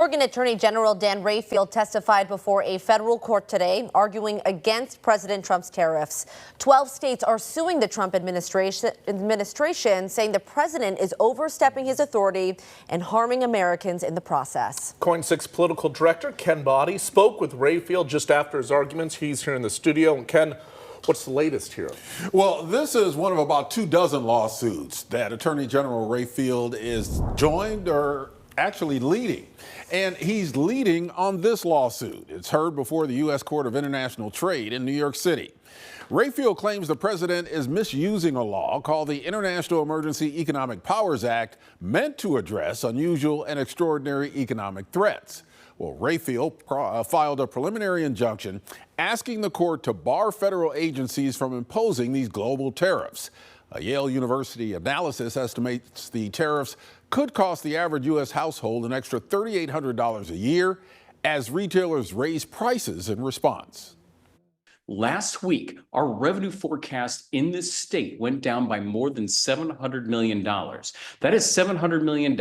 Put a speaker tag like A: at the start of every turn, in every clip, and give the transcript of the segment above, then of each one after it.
A: Oregon Attorney General Dan Rayfield testified before a federal court today, arguing against President Trump's tariffs. 12 states are suing the Trump administration, saying the president is overstepping his authority and harming Americans in the process.
B: KOIN 6 political director Ken Boddy spoke with Rayfield just after his arguments. He's here in the studio. And Ken, what's the latest here?
C: Well, this is one of about 24 lawsuits that Attorney General Rayfield is joined or actually leading. And he's leading on this lawsuit. It's heard before the U.S. Court of International Trade in New York City. Rayfield claims the president is misusing a law called the International Emergency Economic Powers Act, meant to address unusual and extraordinary economic threats. Well, Rayfield filed a preliminary injunction asking the court to bar federal agencies from imposing these global tariffs. A Yale University analysis estimates the tariffs could cost the average U.S. household an extra $3,800 a year as retailers raise prices in response.
D: Last week, our revenue forecast in this state went down by more than $700 million. That is $700 million,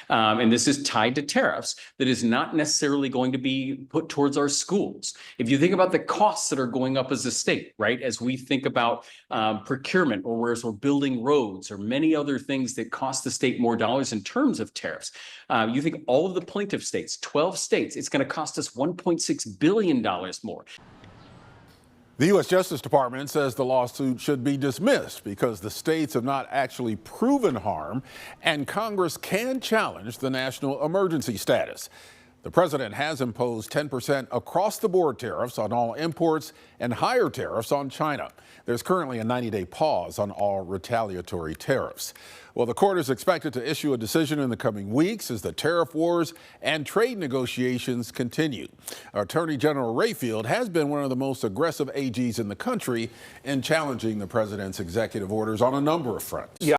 D: and this is tied to tariffs, that is not necessarily going to be put towards our schools. If you think about the costs that are going up as a state, right, as we think about procurement, or whereas we're building roads or many other things that cost the state more dollars in terms of tariffs, you think all of the plaintiff states, 12 states, it's going to cost us $1.6 billion more.
C: The U.S. Justice Department says the lawsuit should be dismissed because the states have not actually proven harm, and Congress can challenge the national emergency status. The president has imposed 10% across-the-board tariffs on all imports and higher tariffs on China. There's currently a 90-day pause on all retaliatory tariffs. Well, the court is expected to issue a decision in the coming weeks as the tariff wars and trade negotiations continue. Attorney General Rayfield has been one of the most aggressive AGs in the country in challenging the president's executive orders on a number of fronts.
B: Yeah.